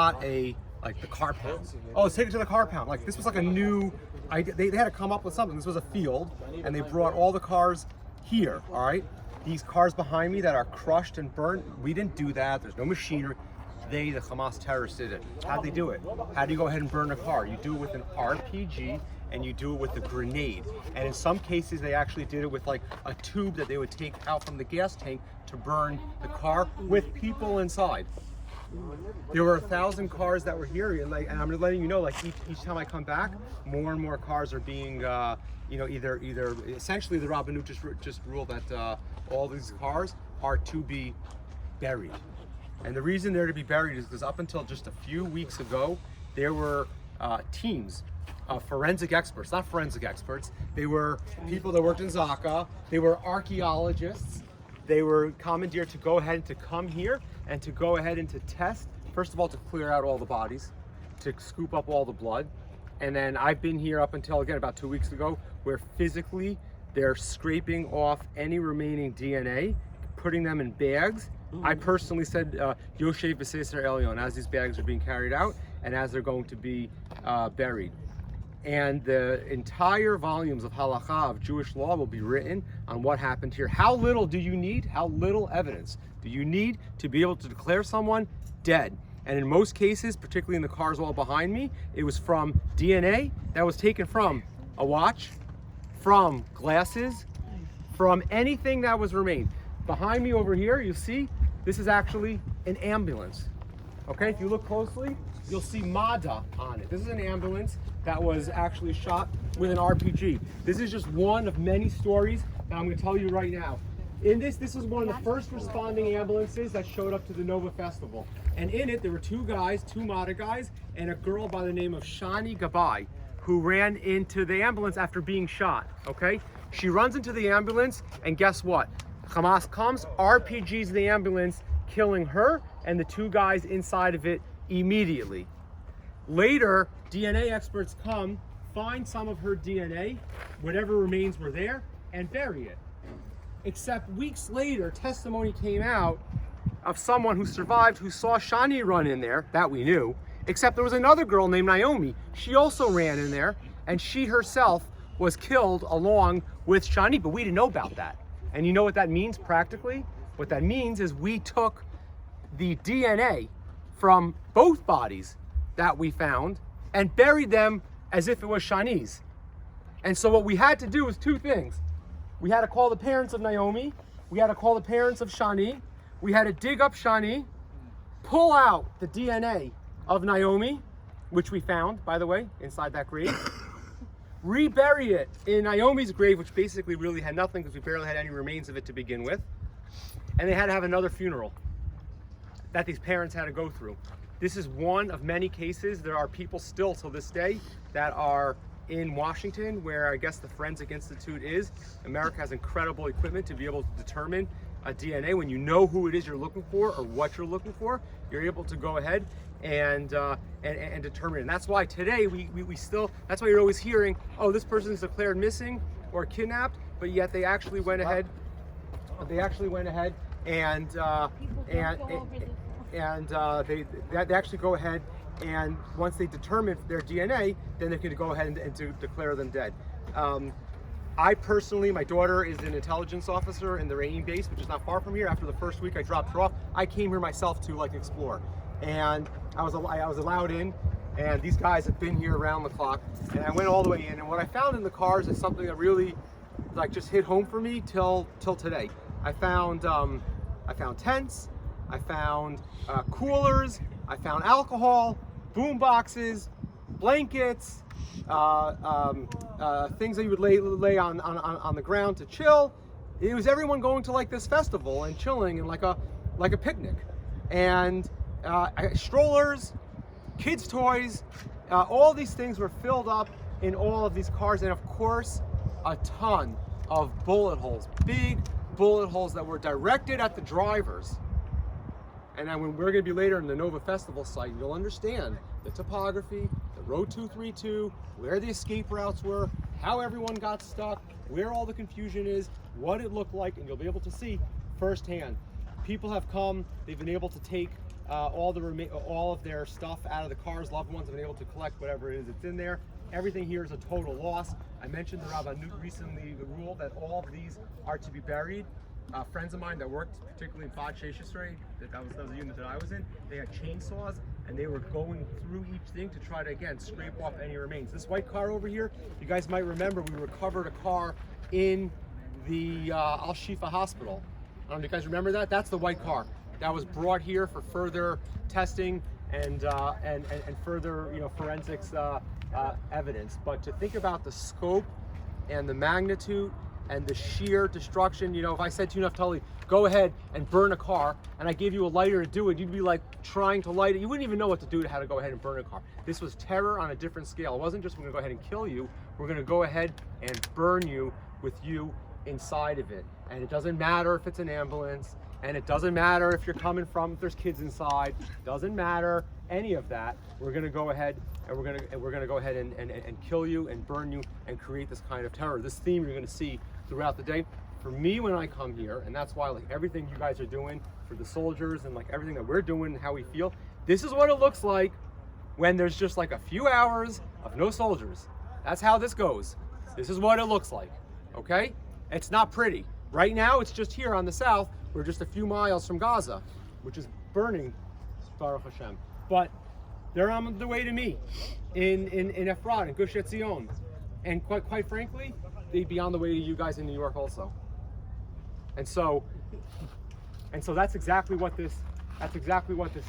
Not a like the car pound. Oh, let's take it to the car pound. Like this was like a new. They had to come up with something. This was a field, and they brought all the cars here. All right, these cars behind me that are crushed and burnt. We didn't do that. There's no machinery. The Hamas terrorists did it. How'd they do it? How do you go ahead and burn a car? You do it with an RPG and you do it with a grenade. And in some cases, they actually did it with like a tube that they would take out from the gas tank to burn the car with people inside. There were 1,000 cars that were here, and I'm letting you know, like each time I come back, more and more cars are being, either essentially the Rabbanut just ruled that all these cars are to be buried. And the reason they're to be buried is because up until just a few weeks ago, there were teams of forensic experts, not forensic experts. They were people that worked in Zaka. They were archaeologists. They were commandeered to go ahead and to come here and to go ahead and to test, first of all, to clear out all the bodies, to scoop up all the blood. And then I've been here up until, again, about 2 weeks ago, where physically they're scraping off any remaining DNA, putting them in bags. I personally said, Yoshev B'Seser Elyon, as these bags are being carried out and as they're going to be buried. And the entire volumes of halakha, of Jewish law, will be written on what happened here. How little do you need? How little evidence do you need to be able to declare someone dead? And in most cases, particularly in the cars all behind me, it was from DNA that was taken from a watch, from glasses, from anything that was remained. Behind me over here, you see, this is actually an ambulance. Okay, if you look closely, you'll see Mada on it. This is an ambulance that was actually shot with an RPG. This is just one of many stories that I'm going to tell you right now. In this is one of the first responding ambulances that showed up to the Nova Festival. And in it, there were two guys, two Mada guys, and a girl by the name of Shani Gabai, who ran into the ambulance after being shot, okay? She runs into the ambulance, and guess what? Hamas comes, RPGs the ambulance, killing her and the two guys inside of it immediately. Later, DNA experts come, find some of her DNA, whatever remains were there, and bury it. Except weeks later, testimony came out of someone who survived, who saw Shani run in there, that we knew, except there was another girl named Naomi. She also ran in there, and she herself was killed along with Shani, but we didn't know about that. And you know what that means practically? What that means is we took the DNA from both bodies that we found and buried them as if it was Shani's. And so what we had to do was two things. We had to call the parents of Naomi. We had to call the parents of Shani. We had to dig up Shani, pull out the DNA of Naomi, which we found, by the way, inside that grave. Rebury it in Naomi's grave, which basically really had nothing because we barely had any remains of it to begin with. And they had to have another funeral that these parents had to go through. This is one of many cases. There are people still to this day that are in Washington, where I guess the Forensic Institute is. America has incredible equipment to be able to determine a DNA. When you know who it is you're looking for or what you're looking for, you're able to go ahead and determine it. And that's why today we still, that's why you're always hearing, oh, this person is declared missing or kidnapped, but yet they actually went ahead and they actually go ahead, and once they determine their DNA, then they could go ahead and to declare them dead. I personally, my daughter is an intelligence officer in the Re'im base, which is not far from here. After the first week I dropped her off, I came here myself to like explore. And I was allowed in, and these guys have been here around the clock, and I went all the way in, and what I found in the cars is something that really like just hit home for me till today. I found tents, I found coolers, I found alcohol, boom boxes, blankets, things that you would lay on the ground to chill. It was everyone going to like this festival and chilling and like a picnic, and strollers, kids' toys, all these things were filled up in all of these cars, and of course a ton of bullet holes, big bullet holes that were directed at the drivers. And then when we're going to be later in the Nova Festival site, you'll understand the topography, the Road 232, where the escape routes were, how everyone got stuck, where all the confusion is, what it looked like, and you'll be able to see firsthand. People have come, they've been able to take all of their stuff out of the cars. Loved ones have been able to collect whatever it is that's in there. Everything here is a total loss. I mentioned the Rabbanut recently, the rule that all of these are to be buried. Friends of mine that worked particularly in Bad Sheshesrei, that was the unit that I was in, they had chainsaws and they were going through each thing to try to, again, scrape off any remains. This white car over here, you guys might remember we recovered a car in the Al Shifa hospital. I don't know if you guys remember that? That's the white car that was brought here for further testing and further, forensics evidence. But to think about the scope and the magnitude and the sheer destruction, if I said to you, Naftali, go ahead and burn a car, and I gave you a lighter to do it, you'd be like trying to light it. You wouldn't even know what to do to how to go ahead and burn a car. This was terror on a different scale. It wasn't just we're gonna go ahead and kill you, we're gonna go ahead and burn you with you inside of it. And it doesn't matter if it's an ambulance, and it doesn't matter if you're coming from, if there's kids inside, doesn't matter any of that. We're gonna go ahead and we're gonna go ahead and kill you and burn you and create this kind of terror. This theme you're gonna see throughout the day. For me, when I come here, and that's why like everything you guys are doing for the soldiers and like everything that we're doing and how we feel, this is what it looks like when there's just like a few hours of no soldiers. That's how this goes. This is what it looks like, okay? It's not pretty. Right now, it's just here on the south. We're just a few miles from Gaza, which is burning, Baruch Hashem. But they're on the way to me in Efrat, in Gush Etzion. And quite frankly, they'd be on the way to you guys in New York also. And so that's exactly what this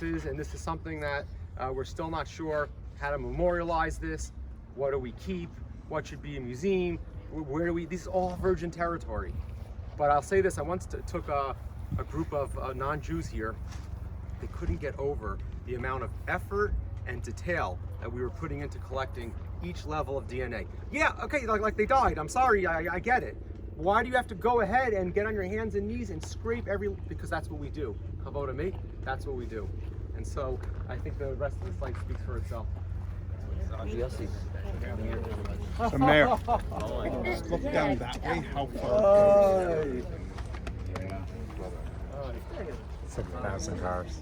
is, and this is something that we're still not sure how to memorialize this. What do we keep? What should be a museum? Where do we? This is all virgin territory. But I'll say this: I once took a group of non-Jews here. They couldn't get over the amount of effort and detail that we were putting into collecting each level of DNA. Yeah, okay, like they died. I'm sorry, I get it. Why do you have to go ahead and get on your hands and knees and scrape because that's what we do. Kavod me, that's what we do. And so I think the rest of the slide speaks for itself. So Mayor, just look down that way, how far? 6,000 cars.